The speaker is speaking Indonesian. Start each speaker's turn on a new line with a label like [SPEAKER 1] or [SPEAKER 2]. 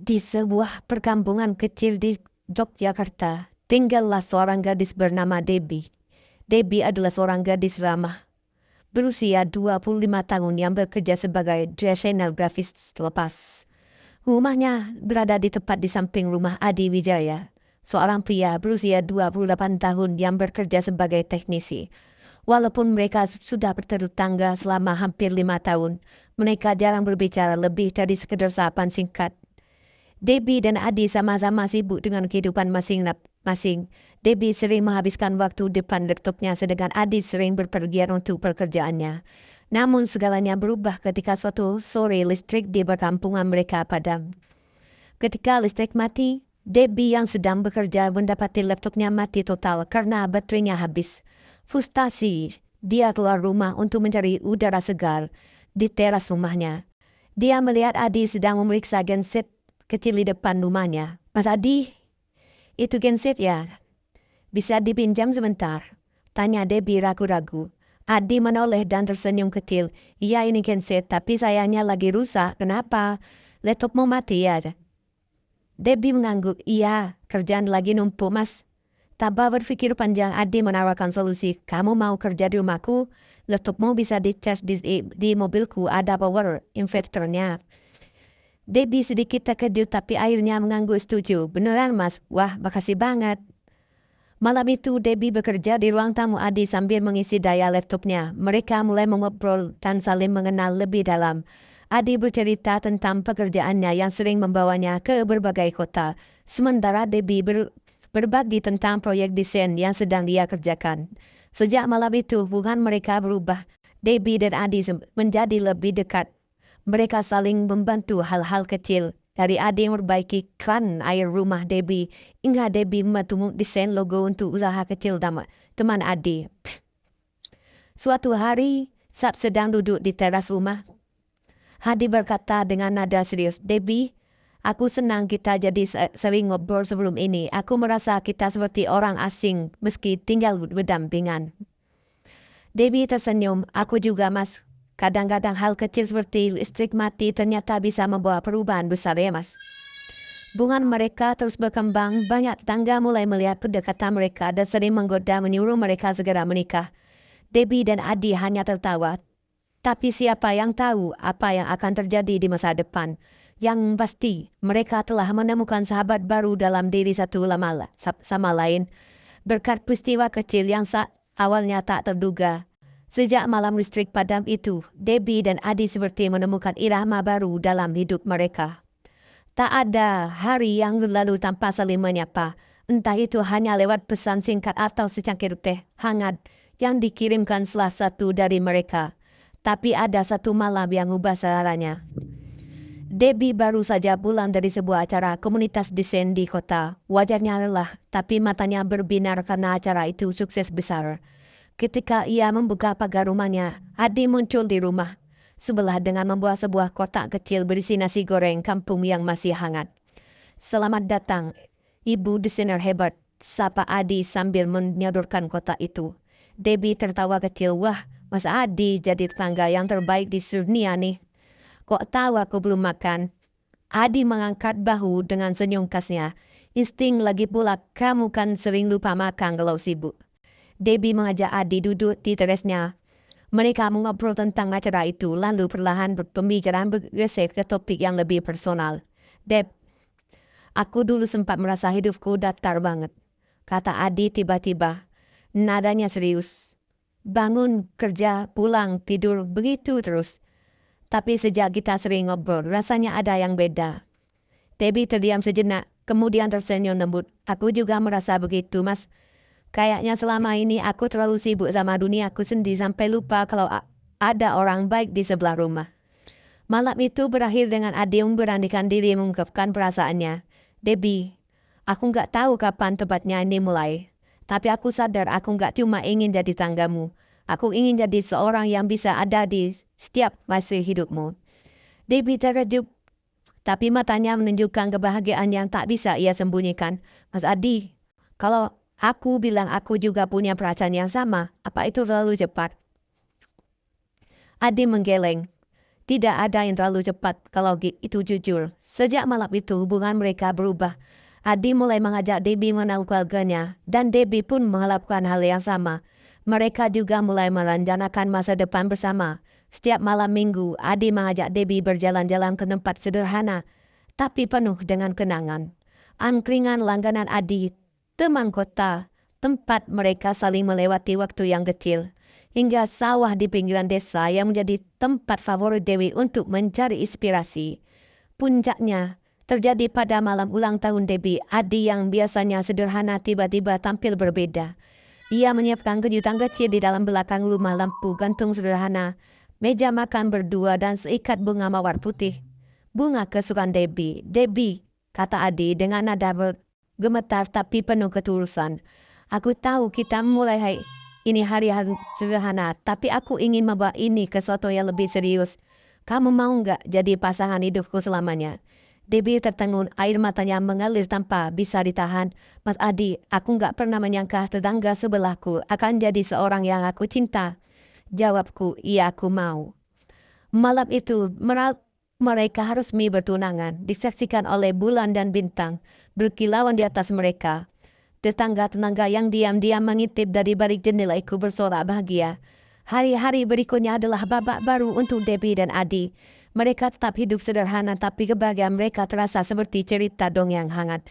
[SPEAKER 1] Di sebuah perkampungan kecil di Yogyakarta, tinggallah seorang gadis bernama Debbie. Debbie adalah seorang gadis ramah, berusia 25 tahun yang bekerja sebagai desainer grafis lepas. Rumahnya berada di tepat di samping rumah Adi Wijaya, seorang pria berusia 28 tahun yang bekerja sebagai teknisi. Walaupun mereka sudah bertetangga selama hampir 5 tahun, mereka jarang berbicara lebih dari sekedar sapaan singkat. Debbie dan Adi sama-sama sibuk dengan kehidupan masing-masing. Debbie sering menghabiskan waktu depan laptopnya, sedangkan Adi sering berpergian untuk pekerjaannya. Namun segalanya berubah ketika suatu sore listrik di perkampungan mereka padam. Ketika listrik mati, Debbie yang sedang bekerja mendapati laptopnya mati total karena baterainya habis. Frustasi, dia keluar rumah untuk mencari udara segar di teras rumahnya. Dia melihat Adi sedang memeriksa genset kecil di depan rumahnya. Mas Adi, itu genset ya? Bisa dipinjam sebentar? Tanya Debbie ragu-ragu. Adi menoleh dan tersenyum kecil. Iya, ini genset, tapi sayangnya lagi rusak. Kenapa? Laptopmu mati ya? Debbie mengangguk. Iya, kerjaan lagi numpuk mas. Tanpa berpikir panjang, Adi menawarkan solusi. Kamu mau kerja di rumahku? Laptopmu bisa dicas di mobilku, ada power inverternya. Debbie sedikit terkejut tapi akhirnya mengangguk setuju. Beneran mas? Wah, makasih banget. Malam itu Debbie bekerja di ruang tamu Adi sambil mengisi daya laptopnya. Mereka mulai mengobrol dan saling mengenal lebih dalam. Adi bercerita tentang pekerjaannya yang sering membawanya ke berbagai kota. Sementara Debbie berbagi tentang proyek desain yang sedang dia kerjakan. Sejak malam itu hubungan mereka berubah. Debbie dan Adi menjadi lebih dekat. Mereka saling membantu hal-hal kecil. Dari Adi memperbaiki kran air rumah Debbie, hingga Debbie membantu desain logo untuk usaha kecil teman Adi. Suatu hari, saat sedang duduk di teras rumah, Adi berkata dengan nada serius, Debbie, aku senang kita jadi sering ngobrol sebelum ini. Aku merasa kita seperti orang asing meski tinggal berdampingan. Debbie tersenyum, aku juga mas. Kadang-kadang hal kecil seperti listrik mati ternyata bisa membawa perubahan besar ya mas. Hubungan mereka terus berkembang, banyak tangga mulai melihat kedekatan mereka dan sering menggoda menyuruh mereka segera menikah. Debbie dan Adi hanya tertawa. Tapi siapa yang tahu apa yang akan terjadi di masa depan? Yang pasti, mereka telah menemukan sahabat baru dalam diri satu sama lain. Berkat peristiwa kecil yang awalnya tak terduga. Sejak malam listrik padam itu, Debbie dan Adi seperti menemukan irama baru dalam hidup mereka. Tak ada hari yang berlalu tanpa saling menyapa, entah itu hanya lewat pesan singkat atau secangkir teh hangat yang dikirimkan salah satu dari mereka. Tapi ada satu malam yang ubah segalanya. Debbie baru saja pulang dari sebuah acara komunitas desain di kota. Wajahnya lelah, tapi matanya berbinar karena acara itu sukses besar. Ketika ia membuka pagar rumahnya, Adi muncul di rumah sebelah dengan membawa sebuah kotak kecil berisi nasi goreng kampung yang masih hangat. Selamat datang, ibu desainer hebat, sapa Adi sambil menyodorkan kotak itu. Debbie tertawa kecil, wah, Mas Adi jadi tetangga yang terbaik di dunia nih. Kok tahu aku belum makan? Adi mengangkat bahu dengan senyum khasnya. Insting lagi pula, kamu kan sering lupa makan kalau sibuk. Debbie mengajak Adi duduk di terasnya. Mereka mengobrol tentang acara itu, lalu perlahan pembicaraan bergeser ke topik yang lebih personal. Deb, aku dulu sempat merasa hidupku datar banget, kata Adi tiba-tiba. Nadanya serius. Bangun, kerja, pulang, tidur, begitu terus. Tapi sejak kita sering ngobrol, rasanya ada yang beda. Debbie terdiam sejenak, kemudian tersenyum lembut. Aku juga merasa begitu, Mas. Kayaknya selama ini aku terlalu sibuk sama duniaku sendiri sampai lupa kalau ada orang baik di sebelah rumah. Malam itu berakhir dengan Adi memberanikan diri mengungkapkan perasaannya. Debbie, aku nggak tahu kapan tepatnya ini mulai. Tapi aku sadar aku nggak cuma ingin jadi tanggamu. Aku ingin jadi seorang yang bisa ada di setiap fase hidupmu. Debbie terkejut, tapi matanya menunjukkan kebahagiaan yang tak bisa ia sembunyikan. Mas Adi, kalau aku bilang aku juga punya perasaan yang sama, apa itu terlalu cepat? Adi menggeleng. Tidak ada yang terlalu cepat kalau itu jujur. Sejak malam itu hubungan mereka berubah. Adi mulai mengajak Debbie mengenal keluarganya dan Debbie pun melakukan hal yang sama. Mereka juga mulai merencanakan masa depan bersama. Setiap malam minggu, Adi mengajak Debbie berjalan-jalan ke tempat sederhana, tapi penuh dengan kenangan. Angkringan langganan Adi, teman kota, tempat mereka saling melewati waktu yang kecil, hingga sawah di pinggiran desa yang menjadi tempat favorit Dewi untuk mencari inspirasi. Puncaknya terjadi pada malam ulang tahun Debbie. Adi yang biasanya sederhana tiba-tiba tampil berbeda. Ia menyiapkan kejutan kecil di dalam belakang rumah, lampu gantung sederhana, meja makan berdua, dan seikat bunga mawar putih. Bunga kesukaan Debbie. Debbie, kata Adi dengan nada gemetar tapi penuh ketulusan. Aku tahu kita mulai ini hari-hari sederhana, tapi aku ingin membawa ini ke sesuatu yang lebih serius. Kamu mau nggak jadi pasangan hidupku selamanya? Debbie tertegun, air matanya mengalir tanpa bisa ditahan. Mas Adi, aku nggak pernah menyangka tetangga sebelahku akan jadi seorang yang aku cinta. Jawabku, iya aku mau. Malam itu, mereka resmi bertunangan, disaksikan oleh bulan dan bintang, berkilauan di atas mereka. Tetangga-tetangga yang diam-diam mengintip dari balik jendela itu bersorak bahagia. Hari-hari berikutnya adalah babak baru untuk Debbie dan Adi. Mereka tetap hidup sederhana, tapi kebahagiaan mereka terasa seperti cerita dongeng hangat.